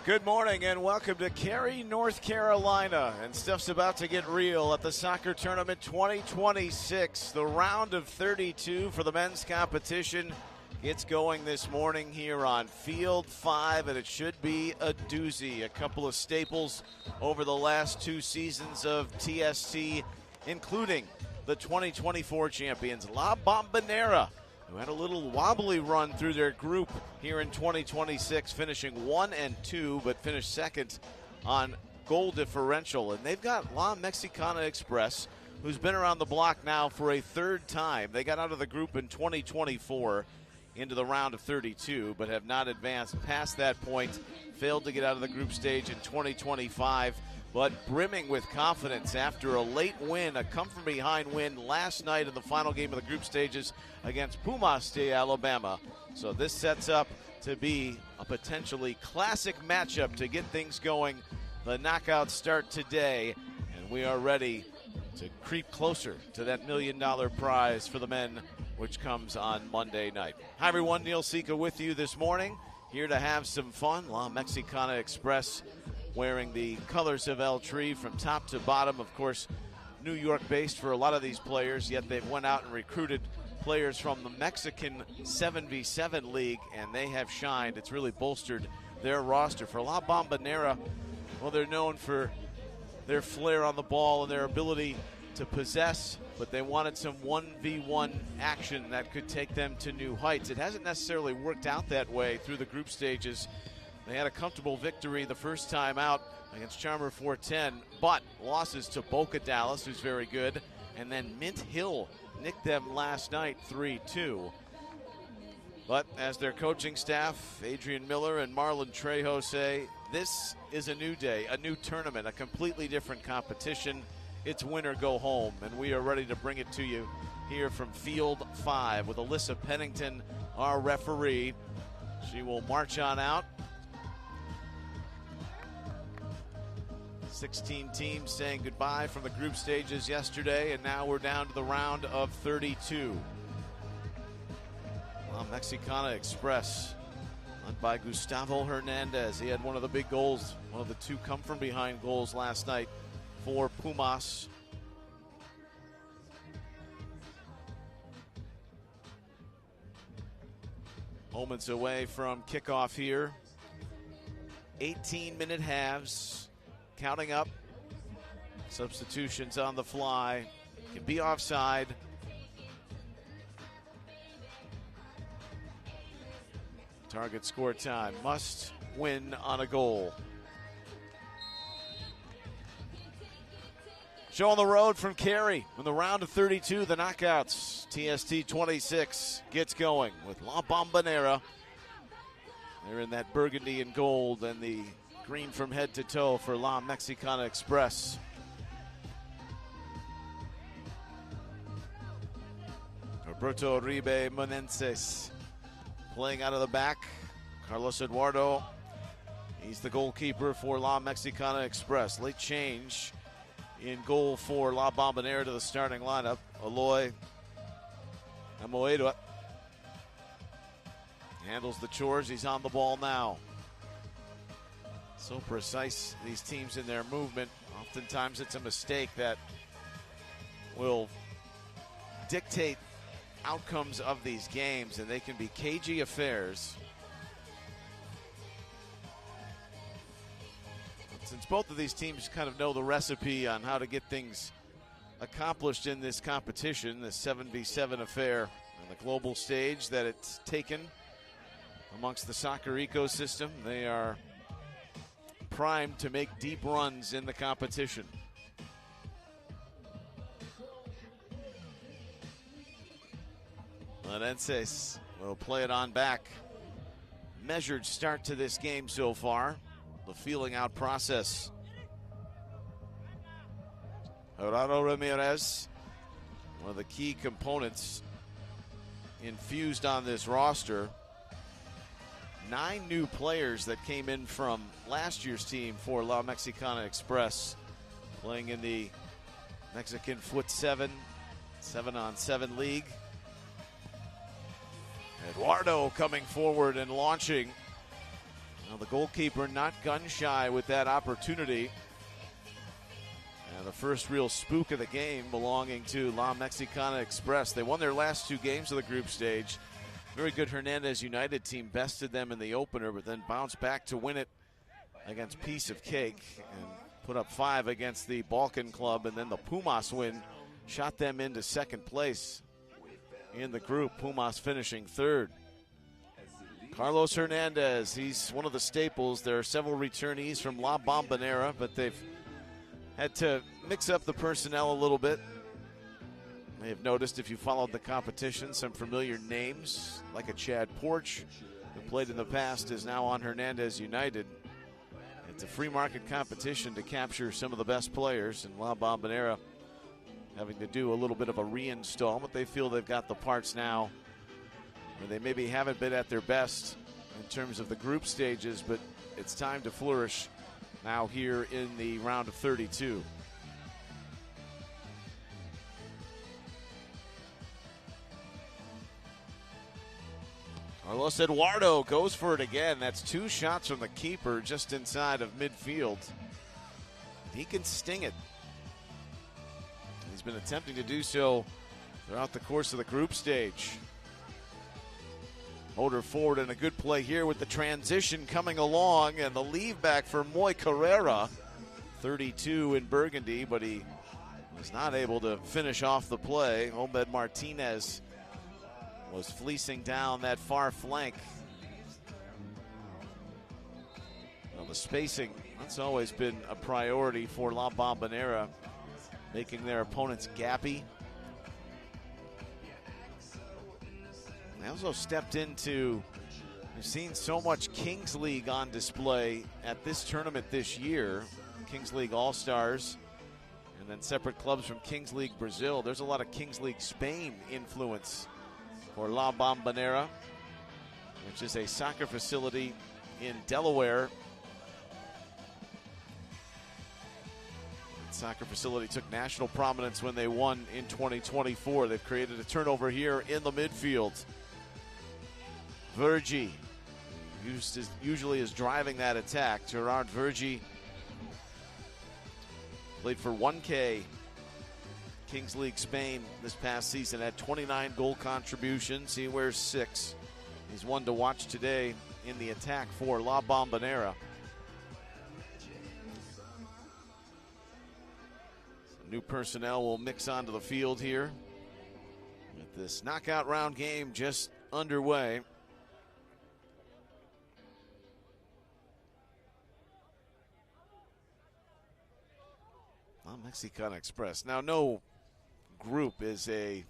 Good morning and welcome to Cary, North Carolina. And stuff's about to get real at the Soccer Tournament 2026. The round of 32 for the men's competition gets going this morning here on Field 5, and it should be a doozy. A couple of staples over the last two seasons of TST, including the 2024 champions, La Bombonera, who had a little wobbly run through their group here in 2026, finishing 1-2, but finished second on goal differential. And they've got La Mexicana Express, who's been around the block now for a third time. They got out of the group in 2024 into the round of 32, but have not advanced past that point. Failed to get out of the group stage in 2025, but brimming with confidence after a late win, a come-from-behind win last night in the final game of the group stages against Pumas de Alabama. So this sets up to be a potentially classic matchup to get things going. The knockouts start today, and we are ready to creep closer to that $1 million prize for the men, which comes on Monday night. Hi, everyone. Neil Sika with you this morning, here to have some fun. La Mexicana Express wearing the colors of El Tri from top to bottom. Of course, New York-based for a lot of these players, yet they've went out and recruited players from the Mexican 7v7 League, and they have shined. It's really bolstered their roster. For La Bombonera, well, they're known for their flair on the ball and their ability to possess, but they wanted some 1v1 action that could take them to new heights. It hasn't necessarily worked out that way through the group stages. They had a comfortable victory the first time out against Charmer 410, but losses to Boca Dallas, who's very good, and then Mint Hill nicked them last night 3-2. But as their coaching staff, Adrian Miller and Marlon Trejo, say, this is a new day, a new tournament, a completely different competition. It's win or go home, and we are ready to bring it to you here from Field 5 with Alyssa Pennington, our referee. She will march on out. 16 teams saying goodbye from the group stages yesterday, and now we're down to the round of 32. La Mexicana Express, led by Gustavo Hernandez. He had one of the big goals, one of the two come-from-behind goals last night for Pumas. Moments away from kickoff here. 18-minute halves. Counting up, substitutions on the fly, can be offside. Target score time, must win on a goal. Show on the road from Cary in the round of 32, the knockouts. TST 26 gets going with La Bombonera. They're in that burgundy and gold, and the green from head to toe for La Mexicana Express. Roberto Uribe Menenses playing out of the back. Carlos Eduardo, he's the goalkeeper for La Mexicana Express. Late change in goal for La Bombonera to the starting lineup. Eloy Amoedo handles the chores. He's on the ball now. So precise, these teams in their movement. Oftentimes it's a mistake that will dictate outcomes of these games, and they can be cagey affairs. Since both of these teams kind of know the recipe on how to get things accomplished in this competition, this 7v7 affair on the global stage that it's taken amongst the soccer ecosystem, they are primed to make deep runs in the competition. Menenses will play it on back. Measured start to this game so far. The feeling out process. Gerardo Ramirez, one of the key components infused on this roster. 9 new players that came in from last year's team for La Mexicana Express, playing in the Mexican Foot 7, 7-on-7 league. Eduardo coming forward and launching. Well, the goalkeeper not gun shy with that opportunity. And the first real spook of the game belonging to La Mexicana Express. They won their last 2 games of the group stage. Very good Hernandez United team bested them in the opener, but then bounced back to win it against Piece of Cake and put up 5 against the Balkan Club. And then the Pumas win shot them into second place in the group. Pumas finishing 3rd. Carlos Hernandez, he's one of the staples. There are several returnees from La Bombonera, but they've had to mix up the personnel a little bit. You may have noticed if you followed the competition, some familiar names, like a Chad Porch, who played in the past, is now on Hernandez United. It's a free market competition to capture some of the best players, and La Bombonera having to do a little bit of a reinstall, but they feel they've got the parts now where they maybe haven't been at their best in terms of the group stages, but it's time to flourish now here in the round of 32. Carlos Eduardo goes for it again. That's 2 shots from the keeper just inside of midfield. He can sting it. He's been attempting to do so throughout the course of the group stage. Motor forward and a good play here with the transition coming along, and the leave back for Moy Carrera. 32 in Burgundy, but he was not able to finish off the play. Obed Martinez was fleecing down that far flank. Well, the spacing, that's always been a priority for La Bombonera, making their opponents gappy. They also stepped into, we've seen so much Kings League on display at this tournament this year. Kings League All-Stars, and then separate clubs from Kings League Brazil. There's a lot of Kings League Spain influence for La Bombonera, which is a soccer facility in Delaware. That soccer facility took national prominence when they won in 2024. They've created a turnover here in the midfield. Vergi usually is driving that attack. Gerard Vergi played for 1K Kings League Spain this past season, had 29 goal contributions. He wears 6. He's one to watch today in the attack for La Bombonera. Some new personnel will mix onto the field here with this knockout round game just underway. La Mexicana Express. Now, no group is a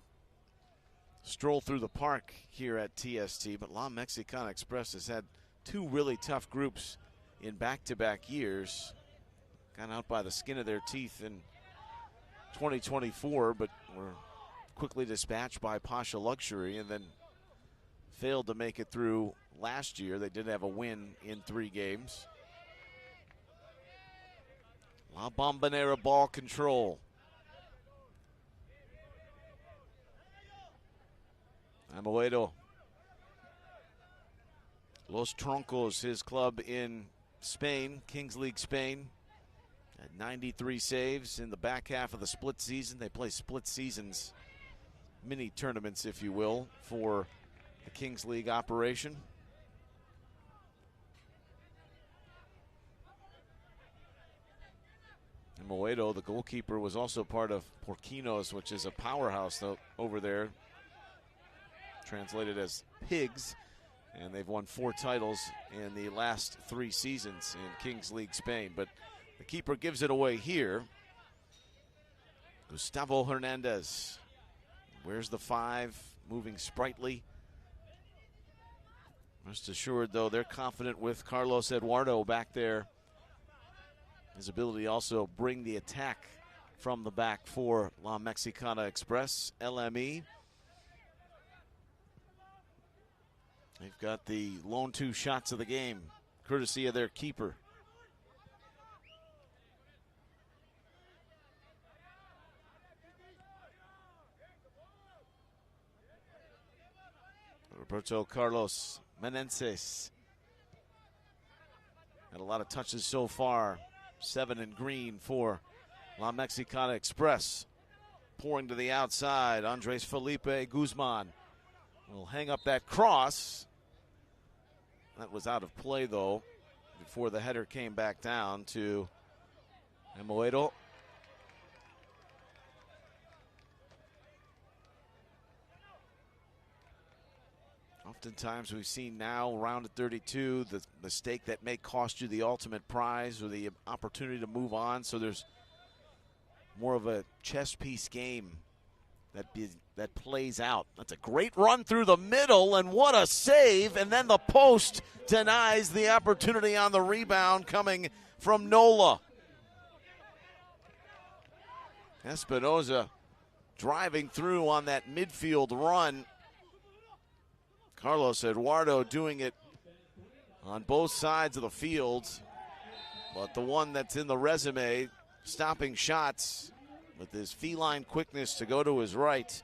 stroll through the park here at TST, but La Mexicana Express has had 2 really tough groups in back-to-back years. Got out by the skin of their teeth in 2024, but were quickly dispatched by Pasha Luxury and then failed to make it through last year. They did have a win in 3 games. La Bombonera ball control. Amoedo. Los Troncos, his club in Spain, Kings League Spain. At 93 saves in the back half of the split season. They play split seasons, mini tournaments, if you will, for the Kings League operation. And Moedo, the goalkeeper, was also part of Porquinos, which is a powerhouse over there, translated as pigs. And they've won 4 titles in the last 3 seasons in Kings League Spain. But the keeper gives it away here. Gustavo Hernandez. Where's the 5? Moving sprightly. Rest assured, though, they're confident with Carlos Eduardo back there. His ability to also bring the attack from the back for La Mexicana Express, LME. They've got the lone 2 shots of the game, courtesy of their keeper. Roberto Carlos Menenses. Had a lot of touches so far. 7 in green for La Mexicana Express. Pouring to the outside, Andres Felipe Guzman will hang up that cross. That was out of play, though, before the header came back down to Emoedo. Oftentimes we've seen now around at 32 the mistake that may cost you the ultimate prize or the opportunity to move on. So there's more of a chess piece game that plays out. That's a great run through the middle, and what a save. And then the post denies the opportunity on the rebound coming from Nola. Espinoza driving through on that midfield run. Carlos Eduardo doing it on both sides of the field, but the one that's in the resume, stopping shots with his feline quickness to go to his right.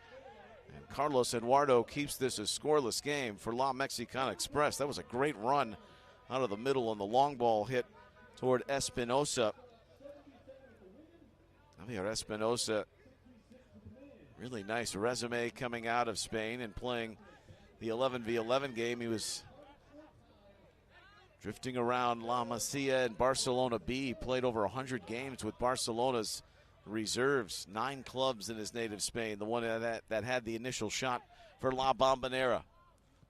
And Carlos Eduardo keeps this a scoreless game for La Mexicana Express. That was a great run out of the middle, and the long ball hit toward Espinosa. Javier Espinosa, really nice resume coming out of Spain and playing the 11v11 game. He was drifting around La Masia and Barcelona B. Played over 100 games with Barcelona's reserves. 9 clubs in his native Spain. The one that had the initial shot for La Bombonera.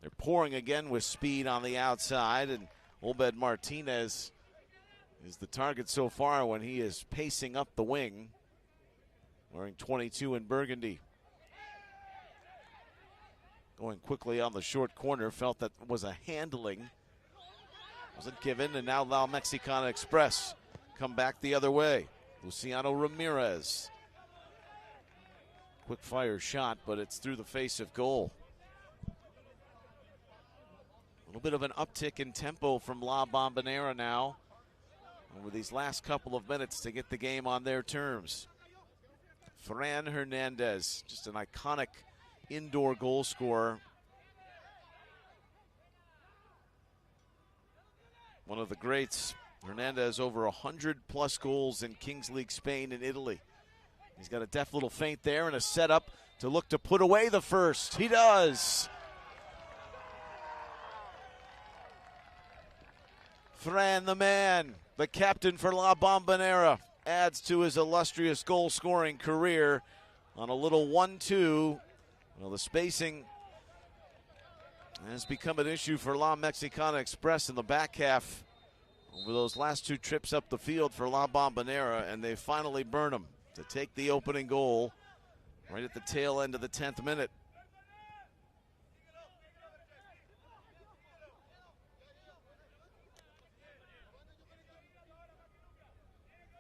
They're pouring again with speed on the outside, and Obed Martinez is the target so far when he is pacing up the wing, wearing 22 in burgundy. Going quickly on the short corner, felt that was a handling. Wasn't given, and now La Mexicana Express come back the other way. Luciano Ramirez. Quick fire shot, but it's through the face of goal. A little bit of an uptick in tempo from La Bombonera now over these last couple of minutes to get the game on their terms. Fran Hernandez, just an iconic indoor goal scorer. One of the greats. Hernandez over 100+ goals in Kings League Spain and Italy. He's got a deft little feint there and a setup to look to put away the first. He does. Fran the man, the captain for La Bombonera, adds to his illustrious goal-scoring career on a little 1-2. Well, the spacing has become an issue for La Mexicana Express in the back half over those last 2 trips up the field for La Bombonera, and they finally burn them to take the opening goal right at the tail end of the 10th minute.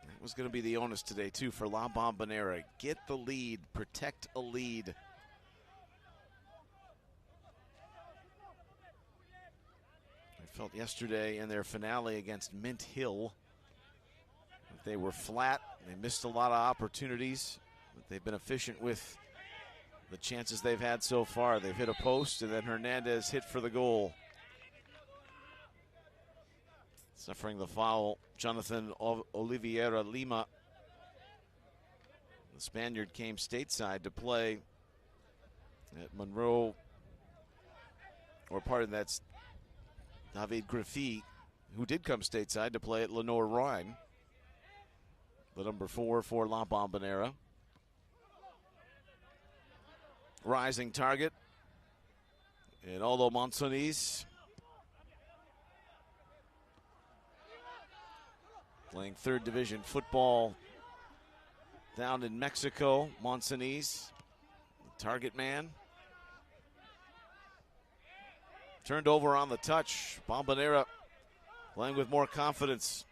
That was going to be the onus today, too, for La Bombonera. Get the lead, protect a lead. Felt yesterday in their finale against Mint Hill that they were flat. They missed a lot of opportunities, but they've been efficient with the chances they've had so far. They've hit a post, and then Hernandez hit for the goal. Suffering the foul, Jonathan Oliveira Lima. The Spaniard came stateside to play at Monroe, or pardon, that's David Graffi, who did come stateside to play at Lenore Rhine, the number 4 for La Bombonera. Rising target, and Aldo Monsonis playing 3rd division football down in Mexico. Monsonis, target man. Turned over on the touch. Bombonera playing with more confidence.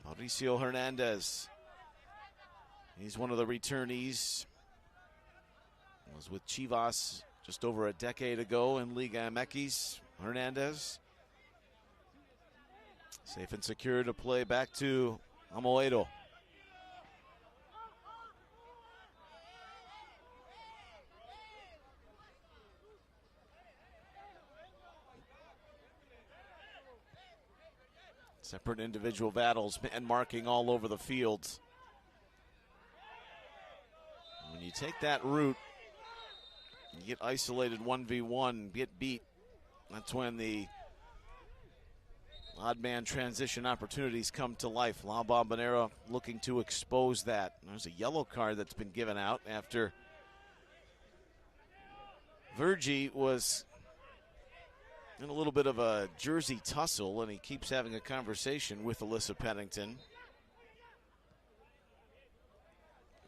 Mauricio Hernandez. He's one of the returnees. Was with Chivas just over a decade ago in Liga MX. Hernandez. Safe and secure to play back to Amoedo. Separate individual battles and marking all over the field. When you take that route, you get isolated 1v1, get beat. That's when the odd man transition opportunities come to life. La Bombonera looking to expose that. There's a yellow card that's been given out after Virgie was in a little bit of a jersey tussle, and he keeps having a conversation with Alyssa Pennington.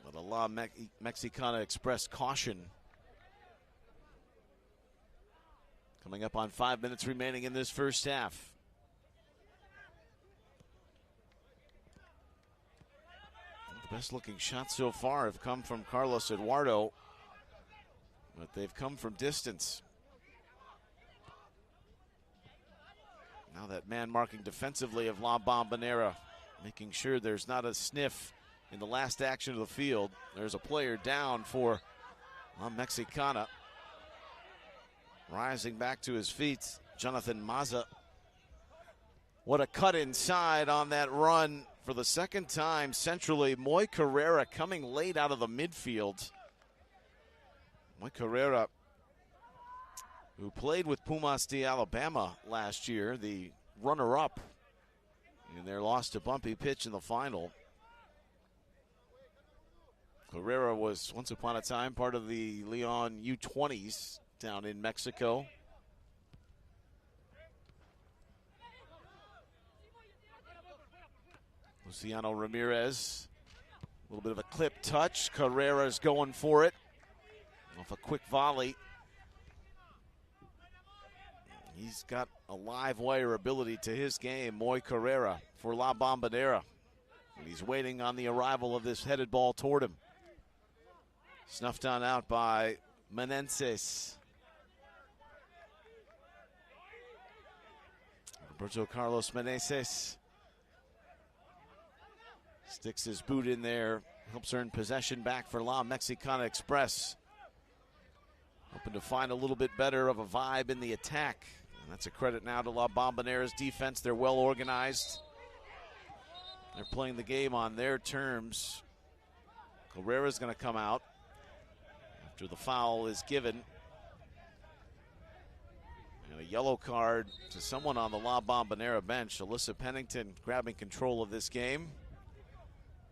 But a La Mexicana expressed caution. Coming up on 5 minutes remaining in this first half. The best looking shots so far have come from Carlos Eduardo, but they've come from distance. Now that man marking defensively of La Bombonera, making sure there's not a sniff in the last action of the field. There's a player down for La Mexicana. Rising back to his feet, Jonathan Maza. What a cut inside on that run for the second time centrally. Moy Carrera coming late out of the midfield. Moy Carrera, who played with Pumas de Alabama last year, the runner-up in their loss to Bumpy Pitch in the final. Carrera was once upon a time part of the Leon U20s down in Mexico. Luciano Ramirez, a little bit of a clip touch. Carrera's going for it off a quick volley. He's got a live wire ability to his game, Moy Carrera for La Bombonera. And he's waiting on the arrival of this headed ball toward him. Snuffed on out by Menenses. Roberto Carlos Menezes sticks his boot in there, helps earn possession back for La Mexicana Express. Hoping to find a little bit better of a vibe in the attack. And that's a credit now to La Bombonera's defense. They're well organized. They're playing the game on their terms. Carrera's going to come out after the foul is given. And a yellow card to someone on the La Bombonera bench. Alyssa Pennington grabbing control of this game.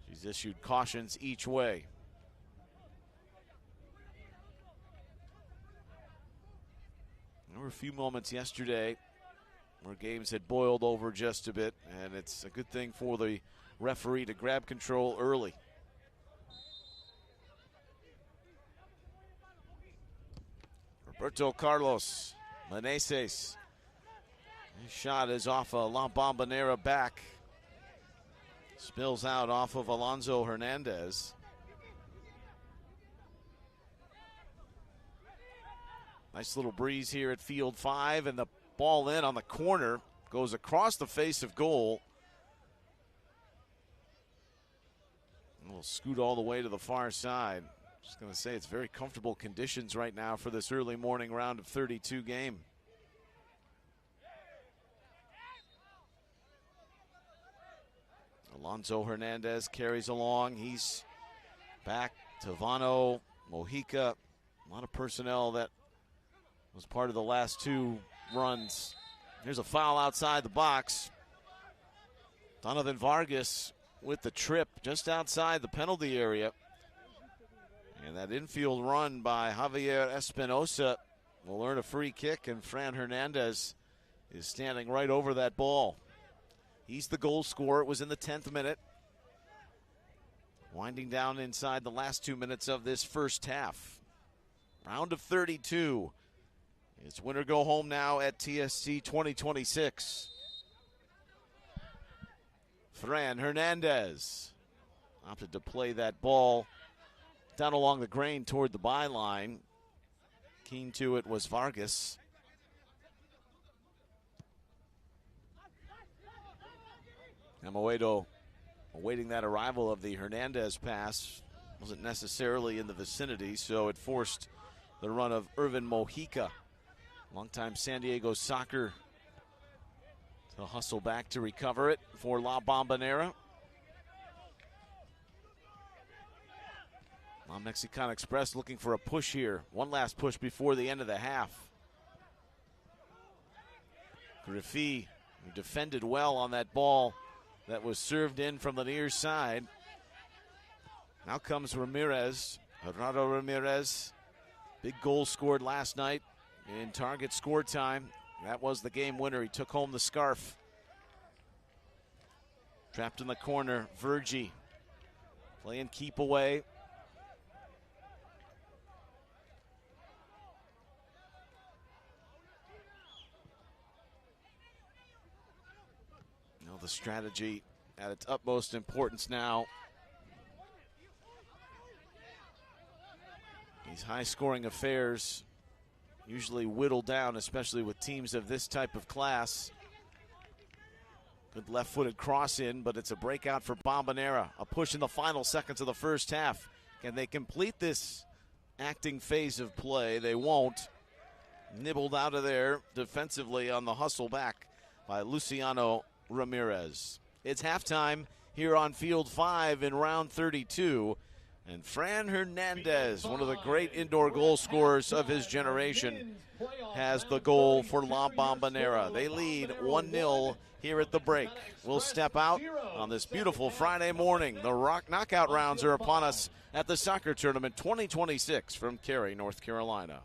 She's issued cautions each way. There were a few moments yesterday where games had boiled over just a bit, and it's a good thing for the referee to grab control early. Roberto Carlos Menezes. His shot is off a La Bombonera back. Spills out off of Alonso Hernandez. Nice little breeze here at field 5, and the ball in on the corner goes across the face of goal. And we'll scoot all the way to the far side. Just going to say it's very comfortable conditions right now for this early morning round of 32 game. Alonso Hernandez carries along. He's back to Vano, Mojica. A lot of personnel that was part of the last two runs. Here's a foul outside the box. Donovan Vargas with the trip just outside the penalty area. And that infield run by Javier Espinosa will earn a free kick, and Fran Hernandez is standing right over that ball. He's the goal scorer. It was in the 10th minute. Winding down inside the last 2 minutes of this first half. Round of 32. It's win or go home now at TST 2026. Fran Hernandez opted to play that ball down along the grain toward the byline. Keen to it was Vargas. Amoedo awaiting that arrival of the Hernandez pass. Wasn't necessarily in the vicinity, so it forced the run of Irvin Mojica, longtime San Diego Soccer The hustle back to recover it for La Bombonera. La Mexicana Express looking for a push here. One last push before the end of the half. Griffi, who defended well on that ball that was served in from the near side. Now comes Ramirez, Gerardo Ramirez. Big goal scored last night in target score time. That was the game winner. He took home the scarf. Trapped in the corner, Virgie playing keep away. Now the strategy at its utmost importance now. These high-scoring affairs usually whittle down, especially with teams of this type of class. Good left-footed cross in, but it's a breakout for Bombonera. A push in the final seconds of the first half. Can they complete this acting phase of play? They won't. Nibbled out of there defensively on the hustle back by Luciano Ramirez. It's halftime here on Field 5 in round 32. And Fran Hernandez, one of the great indoor goal scorers of his generation, has the goal for La Bombonera. They lead 1-0 here at the break. We'll step out on this beautiful Friday morning. The knockout rounds are upon us at the soccer tournament 2026 from Cary, North Carolina.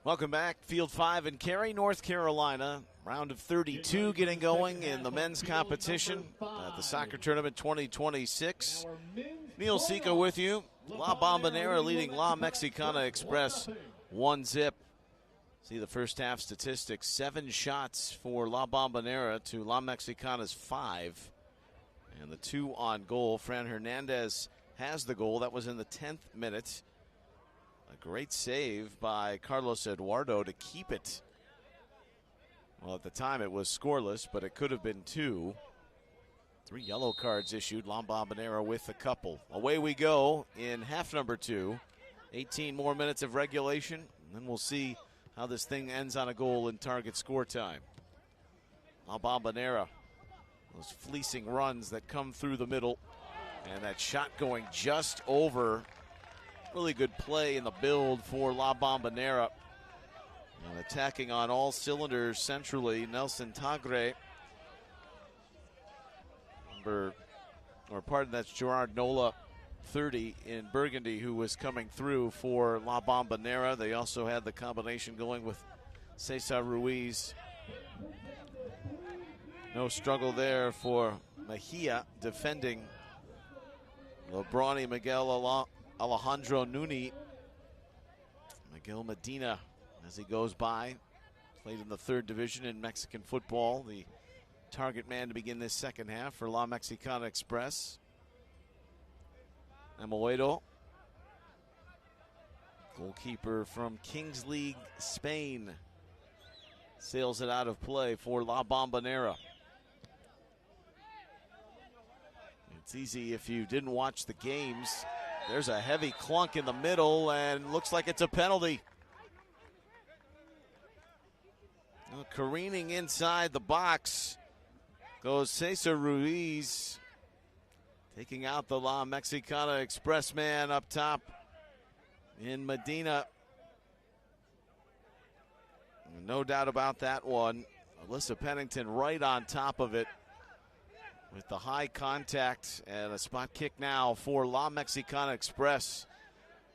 Welcome back. Field 5 in Cary, North Carolina. Round of 32 getting going in the men's competition at the soccer tournament 2026. Neil Sika with you. La Bombonera leading La Mexicana Express 1-0. See the first half statistics. 7 shots for La Bombonera to La Mexicana's 5. And the 2 on goal. Fran Hernandez has the goal. That was in the 10th minute. A great save by Carlos Eduardo to keep it. Well, at the time it was scoreless, but it could have been 2. 3 yellow cards issued. La Bombonera with a couple. Away we go in half number 2. 18 more minutes of regulation, and then we'll see how this thing ends on a goal in target score time. La Bombonera, those fleecing runs that come through the middle, and that shot going just over. Really good play in the build for La Bombonera. And attacking on all cylinders centrally, Nelson Tagre. That's Gerard Nola, 30 in Burgundy, who was coming through for La Bombonera. They also had the combination going with Cesar Ruiz. No struggle there for Mejia defending the brawny Miguel Alejandro Nuni. Miguel Medina, as he goes by, played in the 3rd division in Mexican football. The target man to begin this second half for La Mexicana Express. Amoedo, goalkeeper from Kings League, Spain, sails it out of play for La Bombonera. It's easy if you didn't watch the games. There's a heavy clunk in the middle and looks like it's a penalty. Careening inside the box goes Cesar Ruiz, taking out the La Mexicana Express man up top in Medina. No doubt about that one. Alyssa Pennington right on top of it with the high contact, and a spot kick now for La Mexicana Express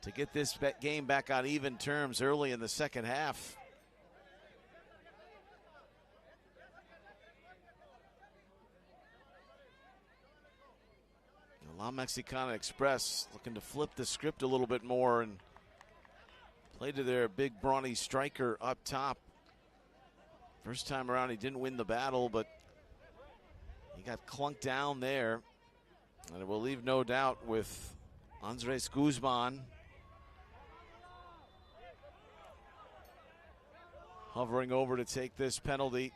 to get this game back on even terms early in the second half. La Mexicana Express looking to flip the script a little bit more and play to their big brawny striker up top. First time around he didn't win the battle, but he got clunked down there. And it will leave no doubt with Andres Guzman hovering over to take this penalty.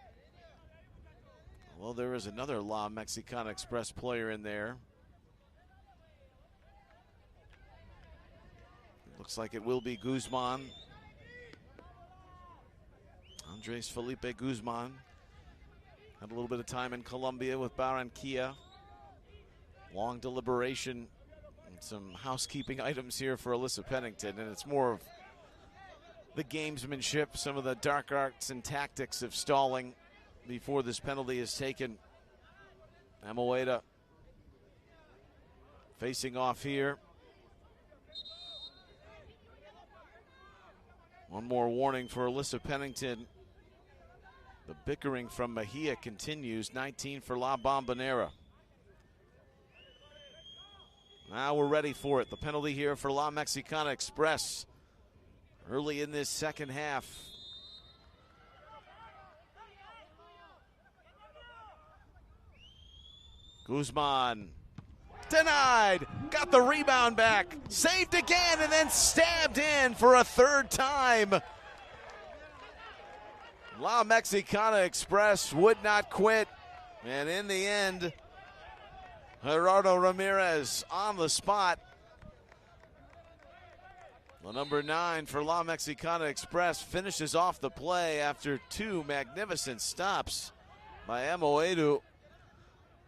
Well, there is another La Mexicana Express player in there. Looks like it will be Guzman. Andres Felipe Guzman. Had a little bit of time in Colombia with Barranquilla. Long deliberation and some housekeeping items here for Alyssa Pennington, and it's more of the gamesmanship, some of the dark arts and tactics of stalling before this penalty is taken. Amoedo facing off here. One more warning for Alyssa Pennington. The bickering from Mejia continues. 19 for La Bombonera. Now we're ready for it. The penalty here for La Mexicana Express early in this second half. Guzman denied, got the rebound back, saved again, and then stabbed in for a 3rd time. La Mexicana Express would not quit, and in the end, Gerardo Ramirez on the spot. The number 9 for La Mexicana Express finishes off the play after 2 magnificent stops by Amoedo,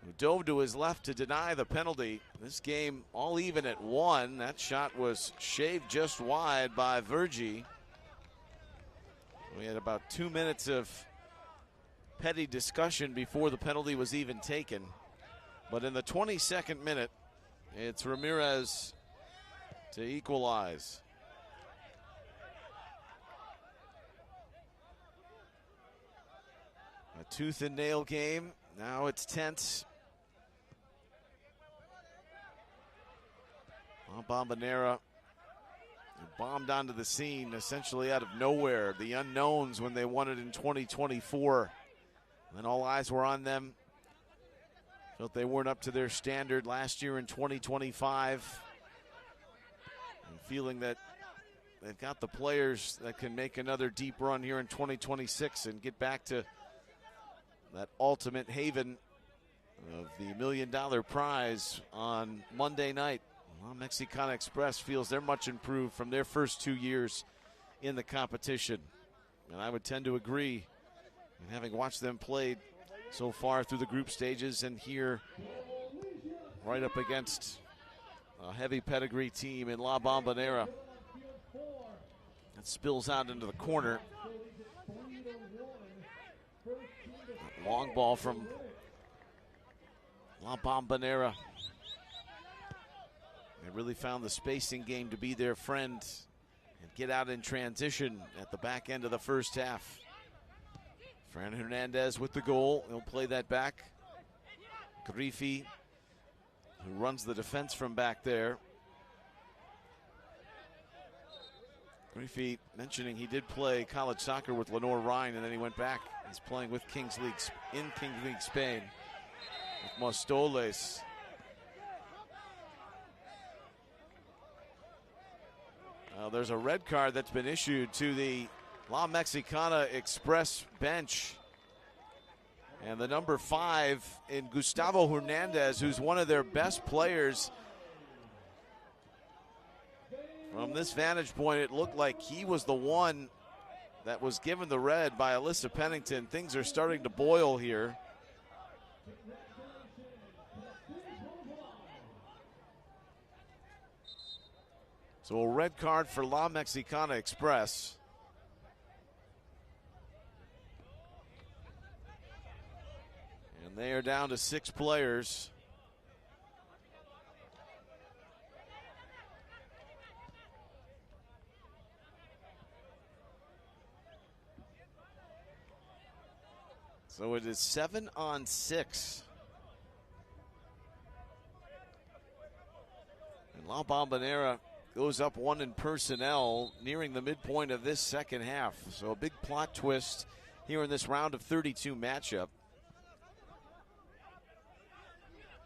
who dove to his left to deny the penalty. This game all even at 1. That shot was shaved just wide by Vergi. We had about 2 minutes of petty discussion before the penalty was even taken. But in the 22nd minute, it's Ramirez to equalize. tooth and nail game. Now it's tense. Well, Bombonera bombed onto the scene essentially out of nowhere. The unknowns when they won it in 2024. And all eyes were on them. Felt they weren't up to their standard last year in 2025. And feeling that they've got the players that can make another deep run here in 2026 and get back to that ultimate haven of the $1 million prize on Monday night. Well, Mexicana Express feels they're much improved from their first 2 years in the competition. And I would tend to agree, and having watched them play so far through the group stages and here right up against a heavy pedigree team in La Bombonera. It spills out into the corner. Long ball from La Bombonera. They really found the spacing game to be their friend and get out in transition at the back end of the first half. Fran Hernandez with the goal. He'll play that back. Griffey, who runs the defense from back there. Griffey mentioning he did play college soccer with Lenore Ryan, and then he went back. He's playing with Kings League in Kings League Spain with Mostoles. There's a red card that's been issued to the La Mexicana Express bench. And the number 5 in Gustavo Hernandez, who's one of their best players. From this vantage point, it looked like he was the one that was given the red by Alyssa Pennington. Things are starting to boil here. So a red card for La Mexicana Express. And they are down to 6 players. So it is 7-on-6. And La Bombonera goes up 1 in personnel nearing the midpoint of this second half. So a big plot twist here in this round of 32 matchup.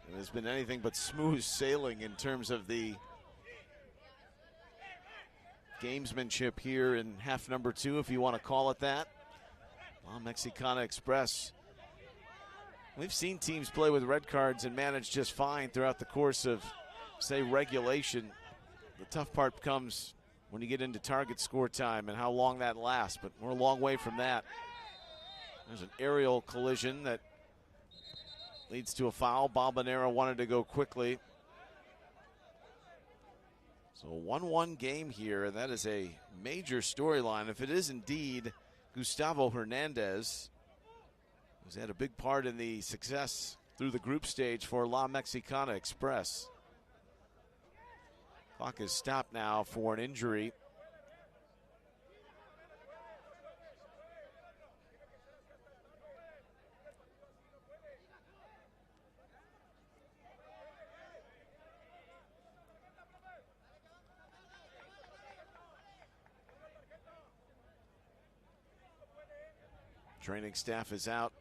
It has been anything but smooth sailing in terms of the gamesmanship here in half number 2, if you want to call it that. Well, Mexicana Express. We've seen teams play with red cards and manage just fine throughout the course of, say, regulation. The tough part comes when you get into target score time and how long that lasts, but we're a long way from that. There's an aerial collision that leads to a foul. Bombonera wanted to go quickly. So a 1-1 game here, and that is a major storyline. If it is indeed Gustavo Hernandez, who's had a big part in the success through the group stage for La Mexicana Express. Clock is stopped now for an injury. Training staff is out.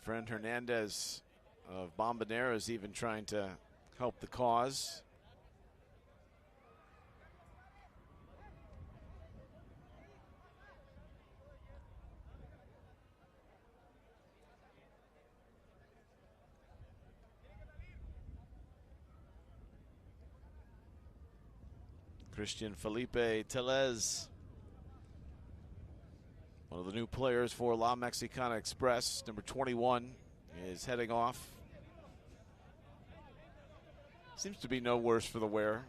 Friend Hernandez of Bombonera is even trying to help the cause. Christian Felipe Telez, one of the new players for La Mexicana Express, number 21, is heading off. Seems to be no worse for the wear.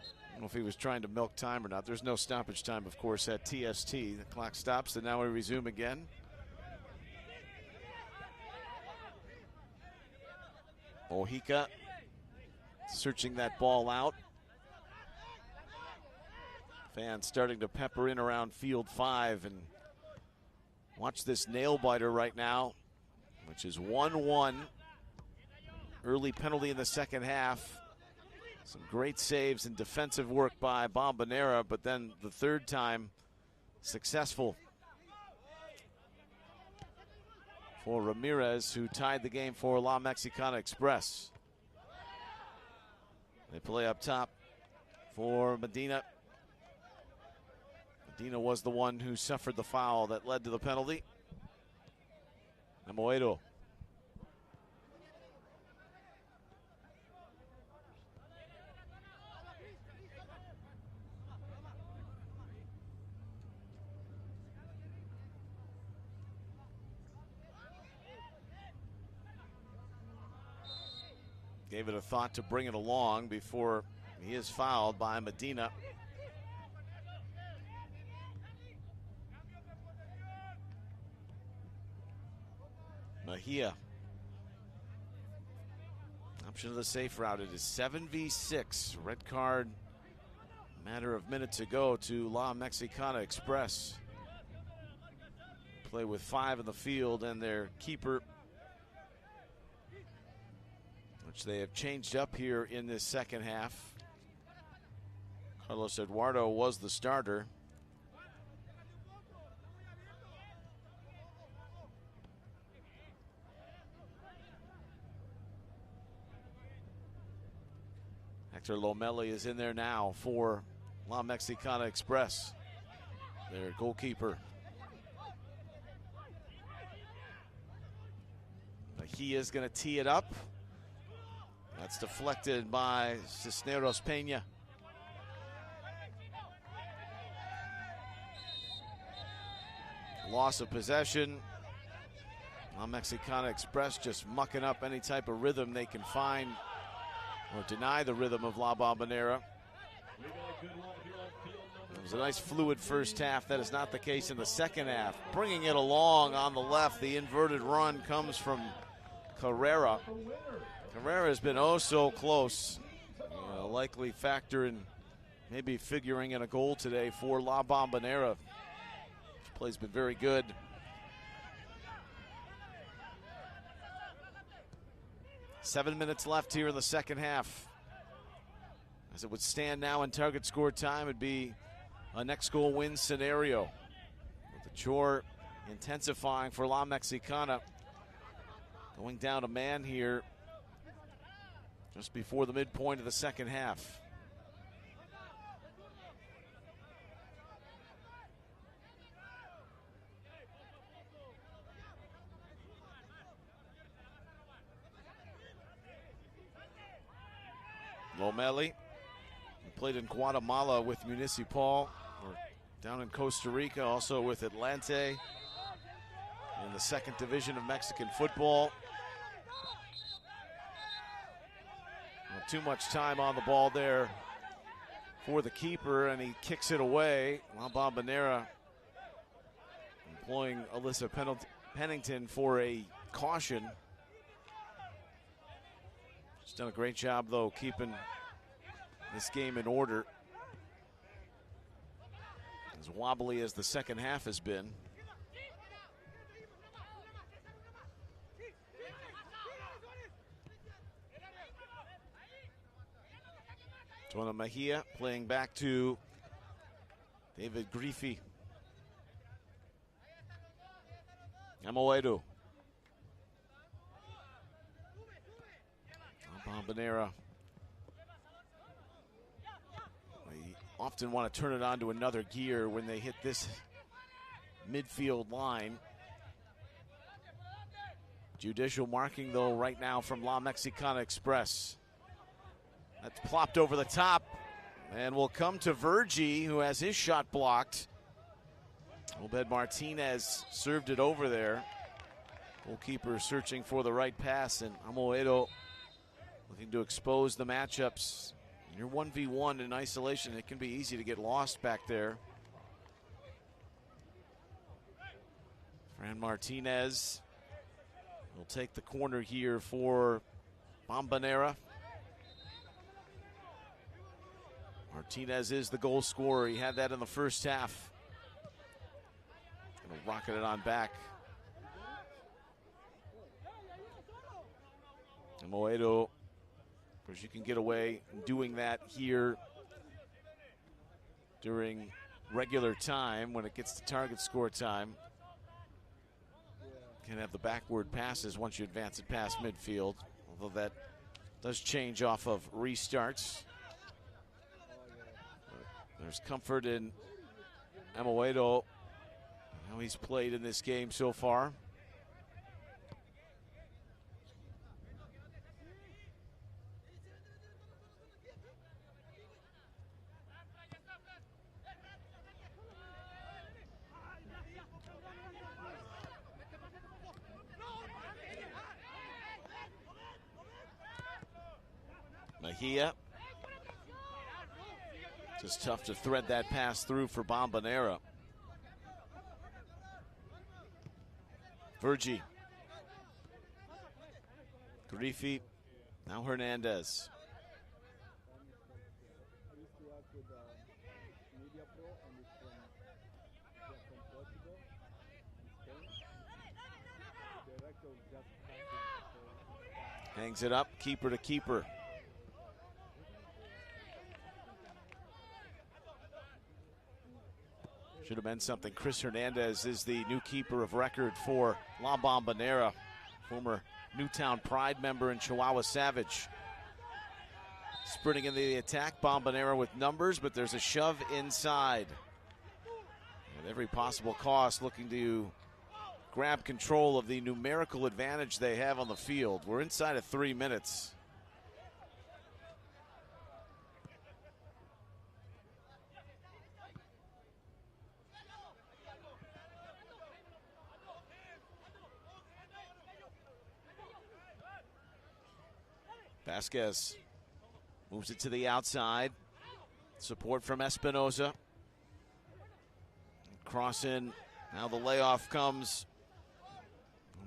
I don't know if he was trying to milk time or not. There's no stoppage time, of course, at TST. The clock stops, and now we resume again. Mojica searching that ball out. Fans starting to pepper in around field 5, and Watch this nail biter right now, which is 1-1. Early penalty in the second half. Some great saves and defensive work by Bombonera, but then the third time successful for Ramirez, who tied the game for La Mexicana Express. They play up top for Medina. Medina was the one who suffered the foul that led to the penalty. Amoedo. Gave it a thought to bring it along before he is fouled by Medina. Mejia. Option of the safe route. It is 7v6. Red card. Matter of minutes ago to La Mexicana Express. Play with 5 in the field and their keeper, which they have changed up here in this second half. Carlos Eduardo was the starter. Hector Lomeli is in there now for La Mexicana Express, their goalkeeper. He is going to tee it up. That's deflected by Cisneros Peña. Loss of possession. La Mexicana Express just mucking up any type of rhythm they can find or deny the rhythm of La Bombonera. It was a nice fluid first half. That is not the case in the second half. Bringing it along on the left, the inverted run comes from Carrera. Carrera has been oh so close. A likely factor in maybe figuring in a goal today for La Bombonera. This play's been very good. Seven minutes left here in the second half. As it would stand now in target score time, it'd be a next goal win scenario. With the chore intensifying for La Mexicana. Going down a man here just before the midpoint of the second half. Lomeli, who played in Guatemala with Municipal, or down in Costa Rica, also with Atlante in the second division of Mexican football. Not too much time on the ball there for the keeper, and he kicks it away. La Bombonera employing Alyssa Pennington for a caution. She's done a great job, though, keeping this game in order. As wobbly as the second half has been. Tuana Mejia playing back to David Griffey. Amoedo. Bombonera. They often want to turn it on to another gear when they hit this midfield line. Judicial marking, though, right now from La Mexicana Express. That's plopped over the top and will come to Vergi, who has his shot blocked. Obed Martinez served it over there. Goalkeeper searching for the right pass, and Amoedo looking to expose the matchups. You're 1v1 in isolation. It can be easy to get lost back there. Fran Martinez will take the corner here for Bombonera. Martinez is the goal scorer. He had that in the first half. Gonna rocking it on back. And Moedo, of course, you can get away doing that here during regular time. When it gets to target score time, can have the backward passes once you advance it past midfield, although that does change off of restarts. There's comfort in Amoedo, how he's played in this game so far. Mejia. Just tough to thread that pass through for Bombonera. Vergi. Griffey. Now Hernandez. Hangs it up, keeper to keeper. Should have meant something. Chris Hernandez is the new keeper of record for La Bombonera, former Newtown Pride member and Chihuahua Savage. Sprinting into the attack, Bombonera with numbers, but there's a shove inside. At every possible cost, looking to grab control of the numerical advantage they have on the field. We're inside of 3 minutes. Vasquez moves it to the outside. Support from Espinoza. Cross in. Now the layoff comes.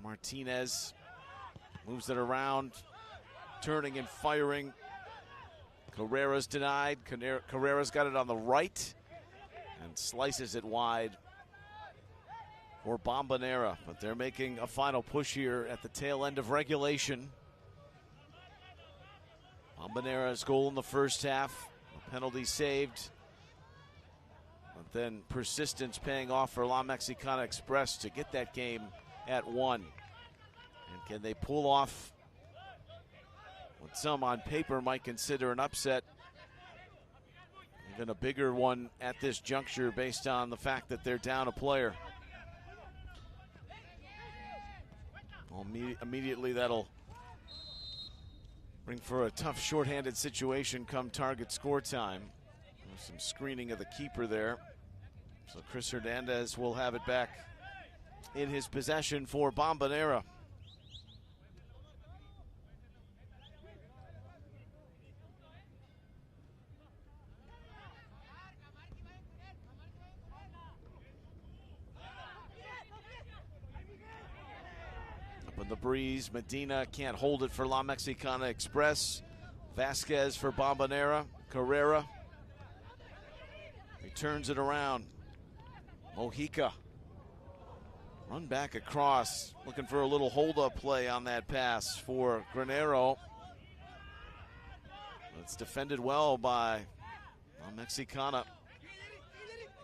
Martinez moves it around, turning and firing. Carrera's denied. Carrera's got it on the right and slices it wide for Bombonera. But they're making a final push here at the tail end of regulation. Bombonera's goal in the first half, a penalty saved, but then persistence paying off for La Mexicana Express to get that game at 1. And can they pull off what some on paper might consider an upset, even a bigger one at this juncture based on the fact that they're down a player? Well, immediately that'll bring for a tough shorthanded situation come target score time. There's some screening of the keeper there. So Chris Hernandez will have it back in his possession for Bombonera. Up in the breeze, Medina can't hold it for La Mexicana Express. Vasquez for Bombonera. Carrera. He turns it around. Mojica. Run back across. Looking for a little hold-up play on that pass for Granero. It's defended well by La Mexicana.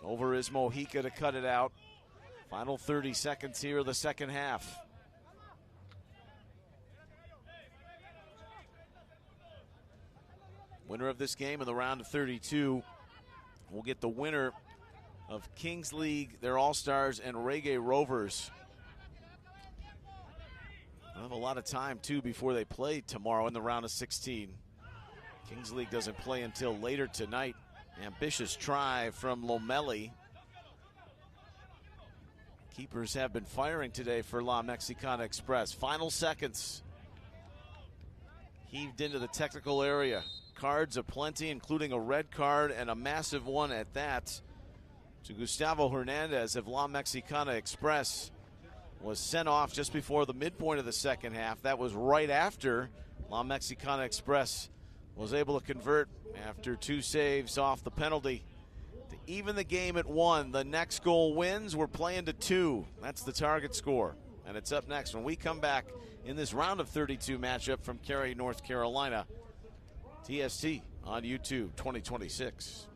Over is Mojica to cut it out. Final 30 seconds here of the second half. Winner of this game in the round of 32 will get the winner of Kings League, their All-Stars, and Reggae Rovers. They'll have a lot of time, too, before they play tomorrow in the round of 16. Kings League doesn't play until later tonight. Ambitious try from Lomeli. Keepers have been firing today for La Mexicana Express. Final seconds. Heaved into the technical area. Cards aplenty, including a red card and a massive one at that, to Gustavo Hernandez of La Mexicana Express. Was sent off just before the midpoint of the second half. That was right after La Mexicana Express was able to convert after 2 saves off the penalty to even the game at 1. The next goal wins. We're playing to 2. That's the target score. And it's up next when we come back in this round of 32 matchup from Cary, North Carolina. TST on YouTube 2026.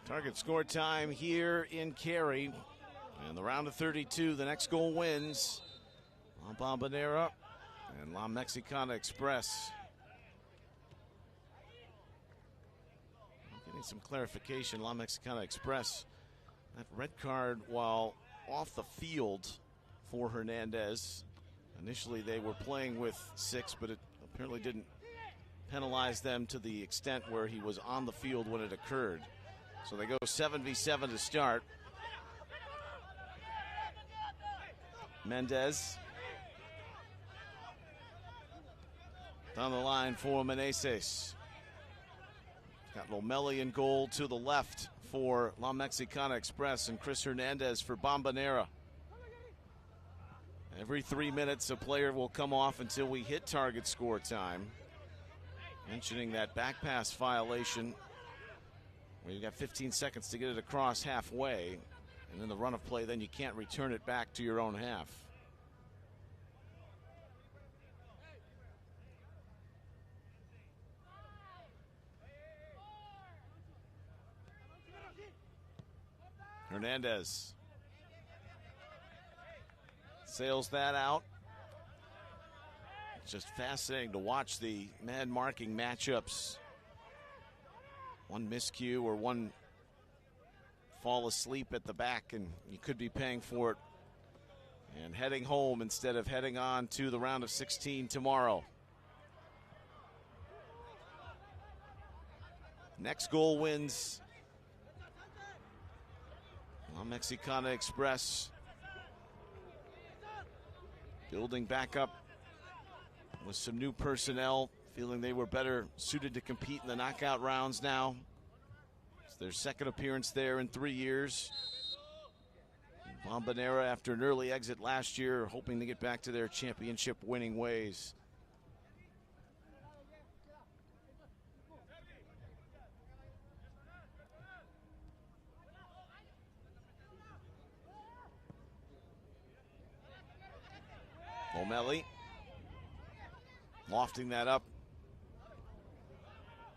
Target score time here in Cary. And the round of 32, the next goal wins. Bombonera and La Mexicana Express. Getting some clarification. La Mexicana Express, that red card while off the field for Hernandez. Initially they were playing with 6, but it apparently didn't penalize them to the extent where he was on the field when it occurred. So they go 7v7 to start. Mendez down the line for Meneses. Got Lomeli in goal to the left for La Mexicana Express, and Chris Hernandez for Bombonera. Every 3 minutes a player will come off until we hit target score time. Mentioning that back pass violation where you got 15 seconds to get it across halfway, and then the run of play, then you can't return it back to your own half. Hernandez sails that out. It's just fascinating to watch the man marking matchups. One miscue or one fall asleep at the back, and you could be paying for it and heading home instead of heading on to the round of 16 tomorrow. Next goal wins. La Mexicana Express building back up with some new personnel, feeling they were better suited to compete in the knockout rounds now. It's their second appearance there in 3 years. Bombonera, after an early exit last year, hoping to get back to their championship winning ways. O'Malley lofting that up.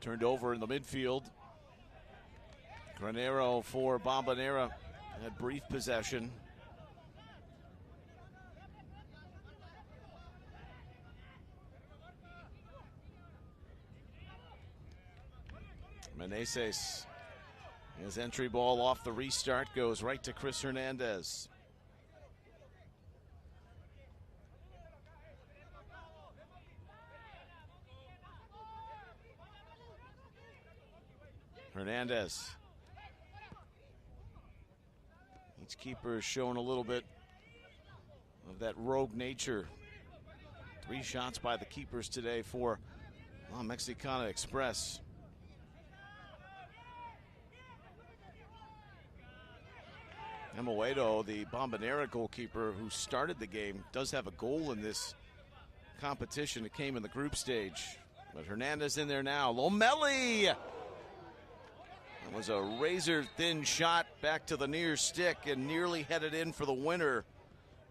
Turned over in the midfield. Granero for Bombonera had brief possession. Meneses, his entry ball off the restart goes right to Chris Hernandez. Hernandez. Each keeper has shown a little bit of that rogue nature. 3 shots by the keepers today for Mexicana Express. Emoedo, the Bombonera goalkeeper who started the game, does have a goal in this competition. It came in the group stage. But Hernandez in there now. Lomelli! It was a razor-thin shot back to the near stick and nearly headed in for the winner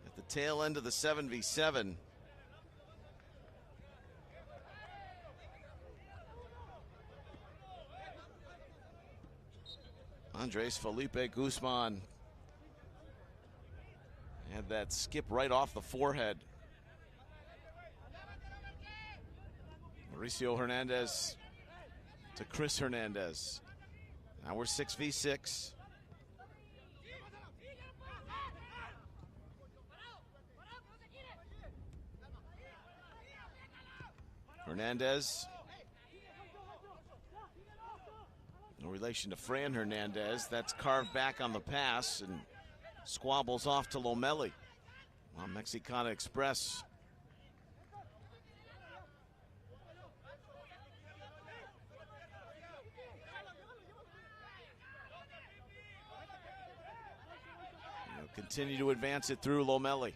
at the tail end of the 7v7. Andres Felipe Guzman had that skip right off the forehead. Mauricio Hernandez to Chris Hernandez. Now we're 6v6. Hernandez. No relation to Fran Hernandez. That's carved back on the pass and squabbles off to Lomelli. Mexicana Express. Continue to advance it through Lomelli.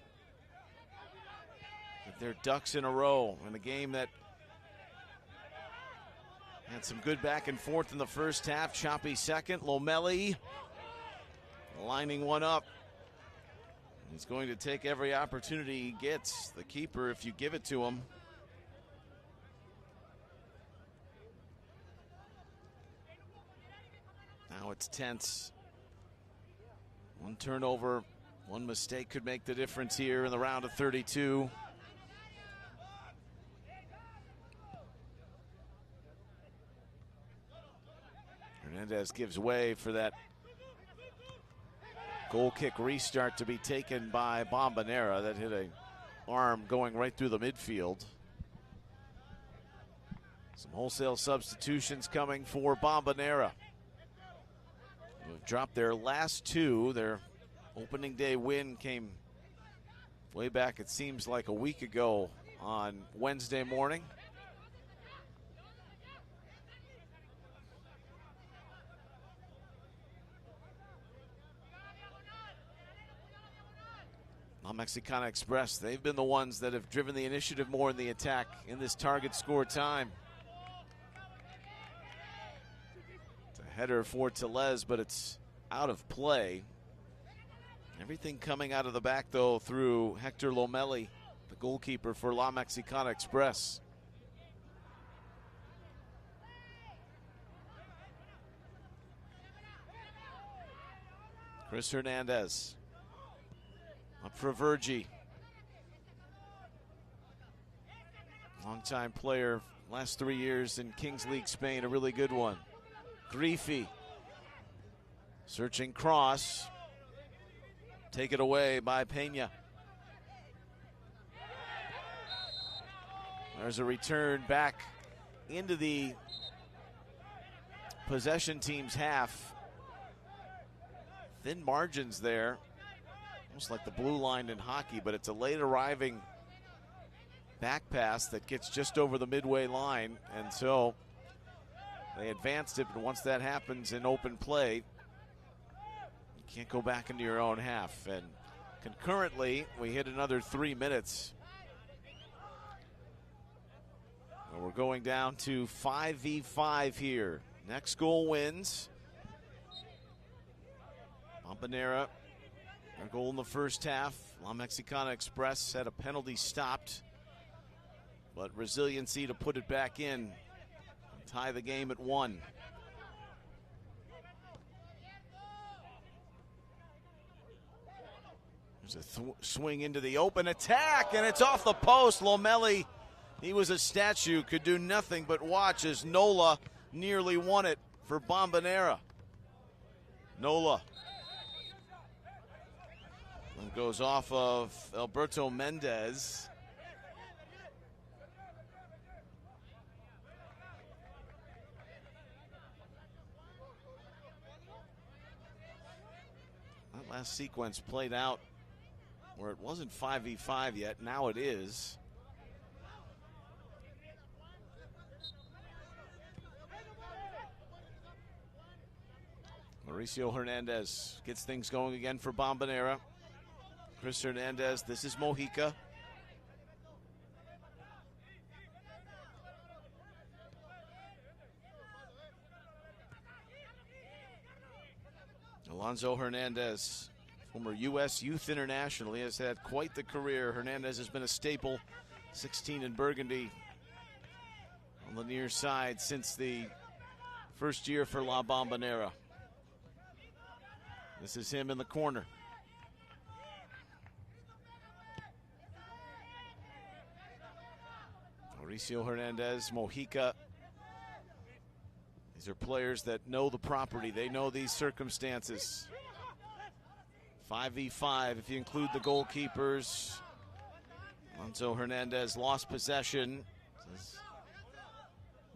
Get their ducks in a row in a game that had some good back and forth in the first half. Choppy second. Lomelli lining one up. He's going to take every opportunity he gets, the keeper, if you give it to him. Now it's tense. One turnover, one mistake could make the difference here in the round of 32. Hernandez gives way for that goal kick restart to be taken by Bombonera. That hit an arm going right through the midfield. Some wholesale substitutions coming for Bombonera. They've dropped their last 2. Their opening day win came way back, it seems like a week ago, on Wednesday morning. Mexicana Express, they've been the ones that have driven the initiative more in the attack in this target score time. It's a header for Tellez, but it's out of play. Everything coming out of the back, though, through Hector Lomelli, the goalkeeper for La Mexicana Express. Chris Hernandez. Up for Vergi. Longtime player, last 3 years in Kings League Spain, a really good one. Griffi. Searching cross. Take it away by Pena. There's a return back into the possession team's half. Thin margins there. Almost like the blue line in hockey, but it's a late arriving back pass that gets just over the midway line. And so They advanced it, but once that happens in open play, you can't go back into your own half. And concurrently, we hit another 3 minutes. And we're going down to 5v5 here. Next goal wins. Bombonera, their goal in the first half. La Mexicana Express had a penalty stopped, but resiliency to put it back in and tie the game at 1. There's a swing into the open attack, and it's off the post. Lomeli, he was a statue, could do nothing but watch as Nola nearly won it for Bombonera. Nola. And goes off of Alberto Mendez. That last sequence played out where it wasn't 5v5 yet. Now it is. Mauricio Hernandez gets things going again for Bombonera. Chris Hernandez, this is Mojica. Alonso Hernandez, former U.S. Youth International. He has had quite the career. Hernandez has been a staple, 16 in Burgundy on the near side since the first year for La Bombonera. This is him in the corner. Mauricio Hernandez, Mojica. These are players that know the property. They know these circumstances. 5v5 if you include the goalkeepers. Alonso Hernandez lost possession. Says,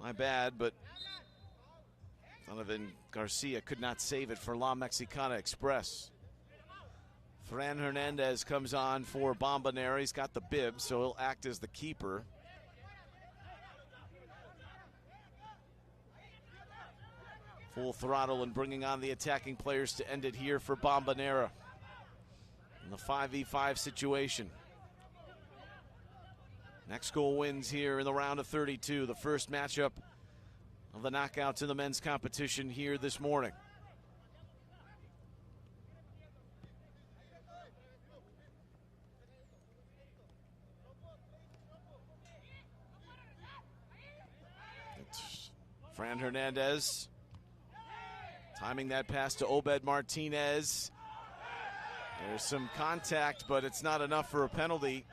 my bad, but Donovan Garcia could not save it for La Mexicana Express. Fran Hernandez comes on for Bombonera. He's got the bib, so he'll act as the keeper. Full throttle and bringing on the attacking players to end it here for Bombonera in the 5v5 situation. Next goal wins here in the round of 32, the first matchup of the knockouts in the men's competition here this morning. It's Fran Hernandez. Timing that pass to Obed Martinez. There's some contact, but it's not enough for a penalty.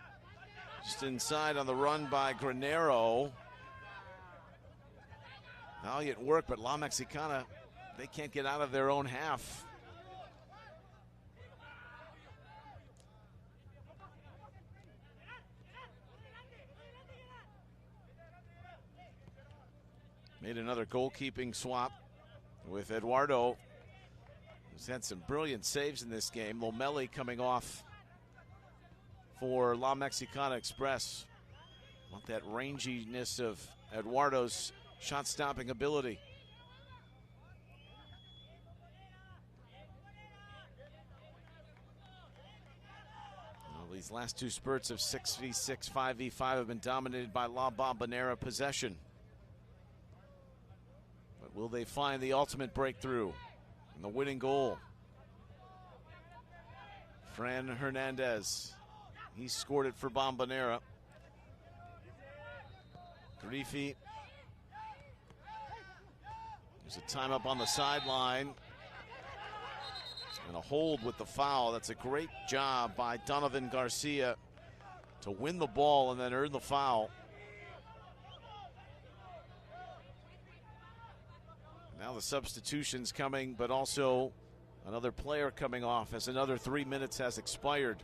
Just inside on the run by Granero. Valiant work, but La Mexicana, they can't get out of their own half. Made another goalkeeping swap with Eduardo, who's had some brilliant saves in this game. Lomeli coming off for La Mexicana Express. Want that ranginess of Eduardo's shot-stopping ability. Well, these last two spurts of 6v6, 5v5 have been dominated by La Bombonera possession. But will they find the ultimate breakthrough and the winning goal? Fran Hernandez, he scored it for Bombonera. Griffey. There's a time up on the sideline. And a hold with the foul. That's a great job by Donovan Garcia to win the ball and then earn the foul. Now the substitutions coming, but also another player coming off as another 3 minutes has expired.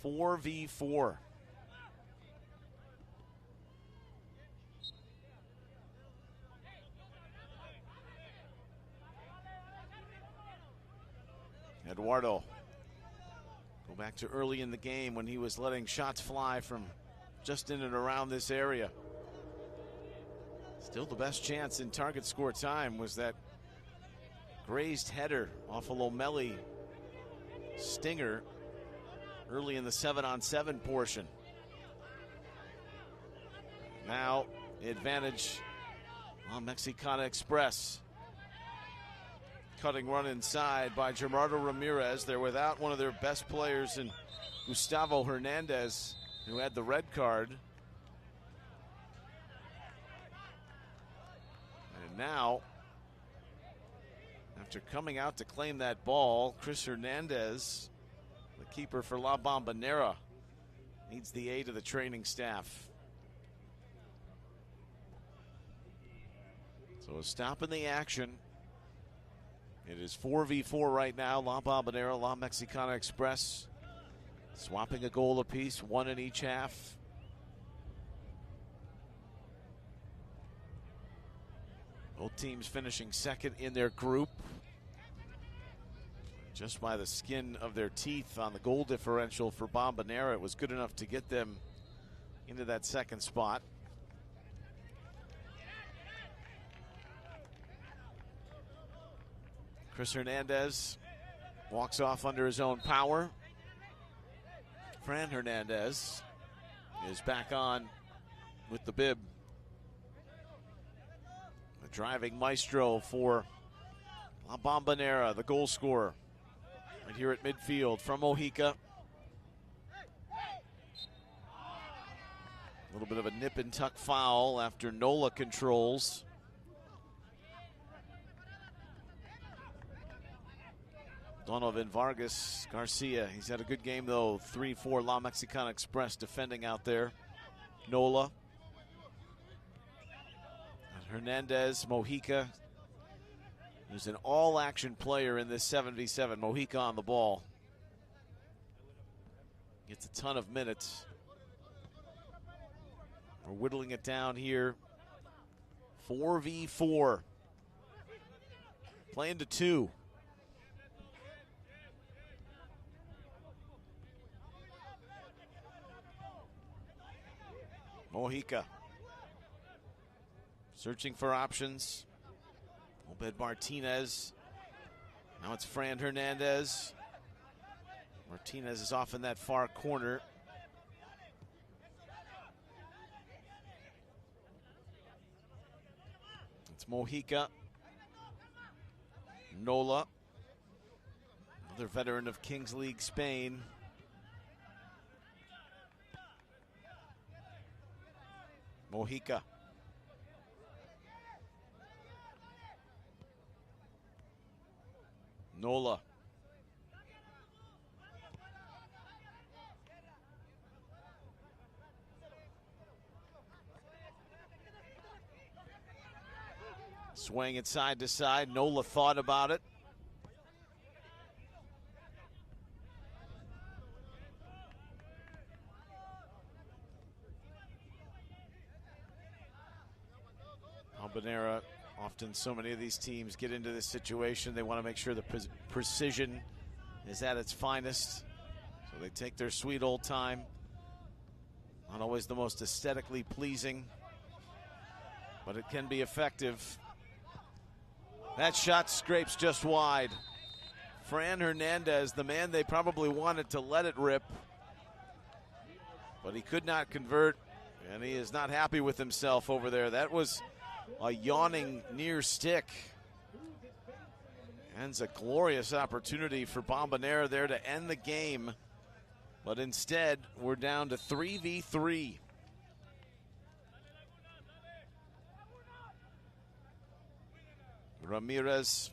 4v4. Eduardo. Go back to early in the game when he was letting shots fly from just in and around this area. Still the best chance in target score time was that grazed header off a Lomeli stinger early in the 7-on-7 portion. Now advantage on Mexicana Express. Cutting run inside by Gerardo Ramirez. They're without one of their best players in Gustavo Hernandez, who had the red card. And now, after coming out to claim that ball, Chris Hernandez, the keeper for La Bombonera, needs the aid of the training staff. So a stop in the action. It is 4v4 right now. La Bombonera, La Mexicana Express swapping a goal apiece, one in each half. Both teams finishing second in their group, just by the skin of their teeth on the goal differential for Bombonera. It was good enough to get them into that second spot. Chris Hernandez walks off under his own power. Fran Hernandez is back on with the bib. The driving maestro for La Bombonera, the goal scorer. Right here at midfield from Mojica. A little bit of a nip and tuck foul after Nola controls. Donovan Vargas Garcia, he's had a good game though. 3-4 La Mexicana Express defending out there. Nola. Hernandez, Mojica, who's an all-action player in this 7v7. Mojica on the ball. Gets a ton of minutes. We're whittling it down here. 4v4. Playing to 2. Mojica searching for options. Obed Martinez. Now it's Fran Hernandez. Martinez is off in that far corner. It's Mojica. Nola, another veteran of Kings League Spain. Mojica. Nola. Swing it side to side. Nola thought about it. Bombonera, often so many of these teams get into this situation. They want to make sure the precision is at its finest. So they take their sweet old time. Not always the most aesthetically pleasing, but it can be effective. That shot scrapes just wide. Fran Hernandez, the man they probably wanted to let it rip, but he could not convert, and he is not happy with himself over there. That was a yawning near stick. And it's a glorious opportunity for Bombonera there to end the game. But instead, we're down to 3v3. Ramirez.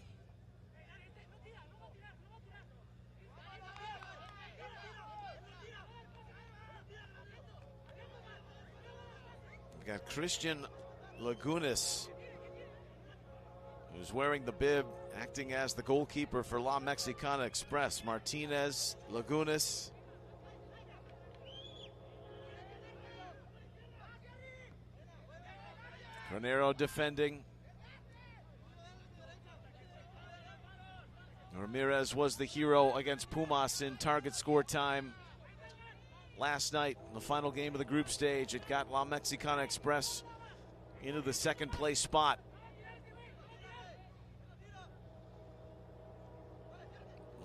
We got Christian Lagunas, who's wearing the bib, acting as the goalkeeper for La Mexicana Express. Martinez, Lagunas. Granero defending. Ramirez was the hero against Pumas in target score time last night in the final game of the group stage. It got La Mexicana Express into the second place spot.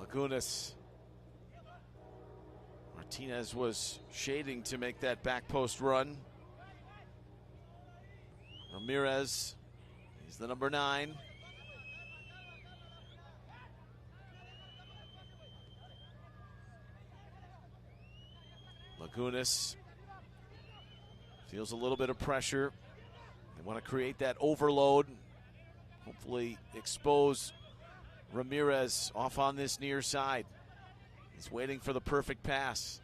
Lagunas. Martinez was shading to make that back post run. Ramirez, he's the number 9. Lagunas feels a little bit of pressure. They want to create that overload. Hopefully expose Ramirez off on this near side. He's waiting for the perfect pass.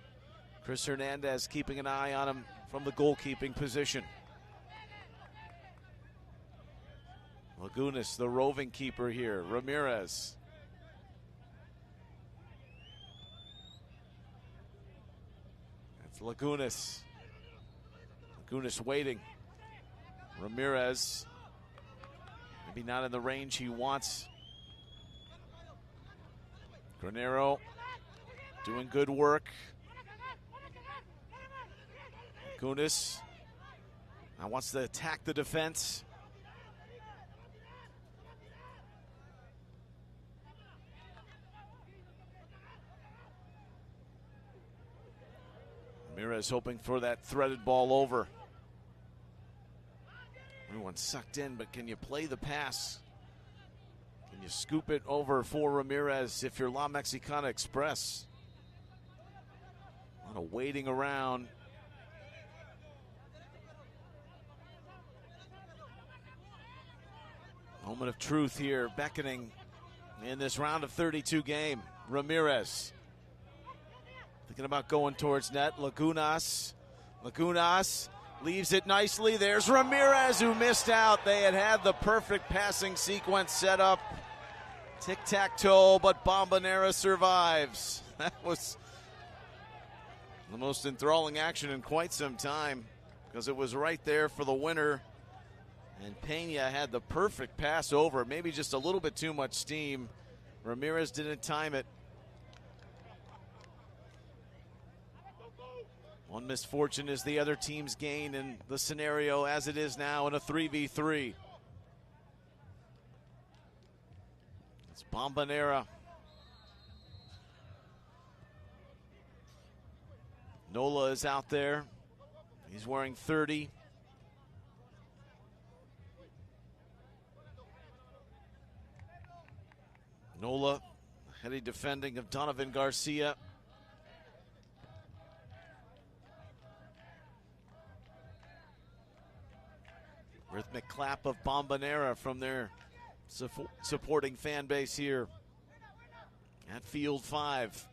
Chris Hernandez keeping an eye on him from the goalkeeping position. Lagunas, the roving keeper here. Ramirez. That's Lagunas. Lagunas waiting. Ramirez, maybe not in the range he wants. Granero doing good work. Lagunas now wants to attack the defense. Ramirez hoping for that threaded ball over. Everyone's sucked in, but can you play the pass? Can you scoop it over for Ramirez if you're La Mexicana Express? A lot of waiting around. Moment of truth here, beckoning in this round of 32 game. Ramirez thinking about going towards net. Lagunas leaves it nicely. There's Ramirez who missed out. They had the perfect passing sequence set up. Tic-tac-toe, but Bombonera survives. That was the most enthralling action in quite some time because it was right there for the winner. And Pena had the perfect pass over, maybe just a little bit too much steam. Ramirez didn't time it. One misfortune is the other team's gain in the scenario as it is now in a 3v3. It's Bombonera. Nola is out there. He's wearing 30. Nola, heady defending of Donovan Garcia. Rhythmic clap of Bombonera from their supporting fan base here at Field 5.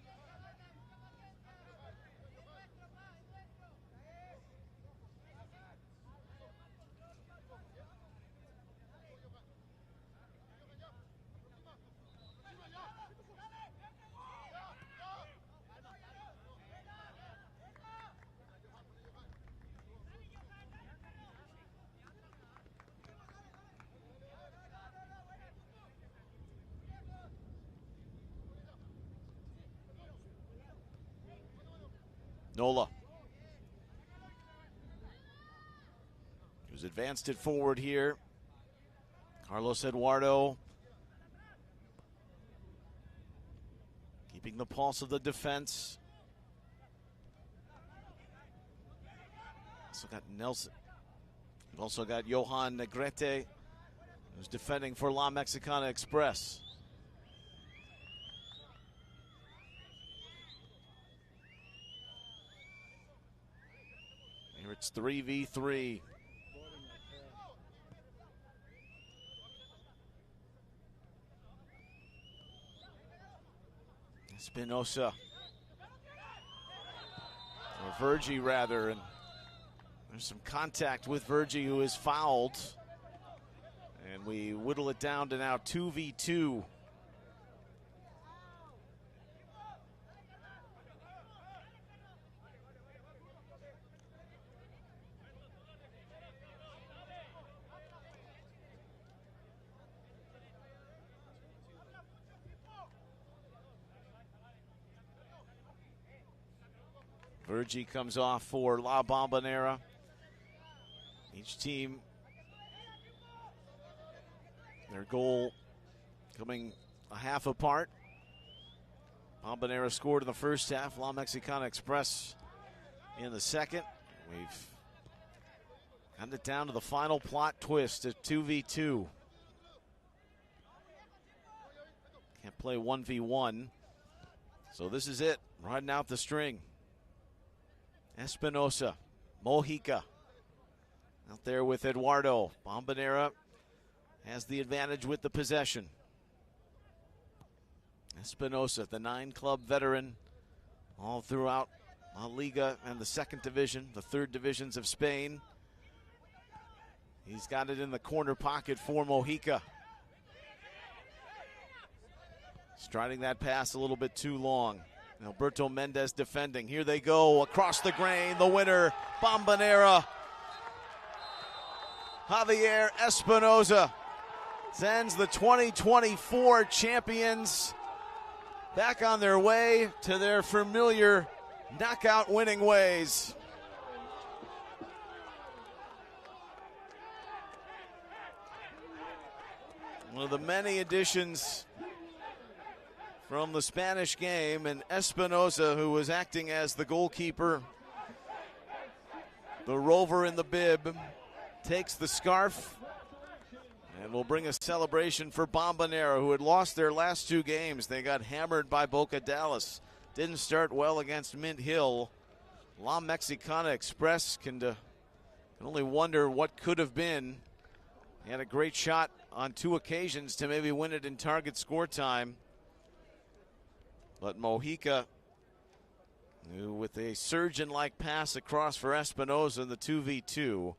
Nola, who's advanced it forward here. Carlos Eduardo keeping the pulse of the defense. Also got Nelson. We've also got Johan Negrete, who's defending for La Mexicana Express. Here it's 3v3. Espinosa, or Vergi rather, and there's some contact with Vergi, who is fouled. And we whittle it down to now 2v2. Vergi comes off for La Bombonera. Each team Their goal coming a half apart. Bombonera scored in the first half. La Mexicana Express in the second. We've gotten it down to the final plot twist at 2v2. Can't play 1v1. So this is it. Riding out the string. Espinosa, Mojica out there with Eduardo. Bombonera has the advantage with the possession. Espinosa, the 9-club veteran, all throughout La Liga and the second division, the third divisions of Spain. He's got it in the corner pocket for Mojica. Striding that pass a little bit too long. Alberto Mendez defending. Here they go across the grain. The winner, Bombonera. Javier Espinosa sends the 2024 champions back on their way to their familiar knockout winning ways. One of the many additions from the Spanish game, and Espinosa, who was acting as the goalkeeper, the rover in the bib, takes the scarf and will bring a celebration for Bombonera, who had lost their last 2 games. They got hammered by Boca Dallas. Didn't start well against Mint Hill. La Mexicana Express can only wonder what could have been. He had a great shot on 2 occasions to maybe win it in target score time. But Mojica, who with a surgeon-like pass across for Espinosa in the 2v2,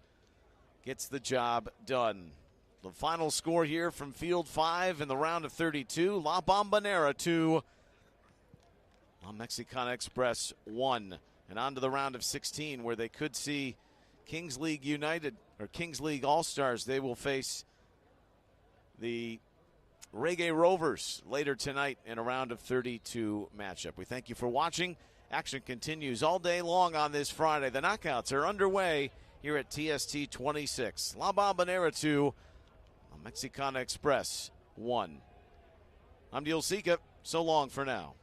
gets the job done. The final score here from Field 5 in the round of 32, La Bombonera 2, La Mexicana Express 1. And on to the round of 16, where they could see Kings League United, or Kings League All-Stars. They will face the Reggae Rovers later tonight in a round of 32 matchup. We thank you for watching. Action continues all day long on this Friday. The knockouts are underway here at TST 26. La Bombonera 2, La Mexicana Express 1. I'm Neil Sika. So long for now.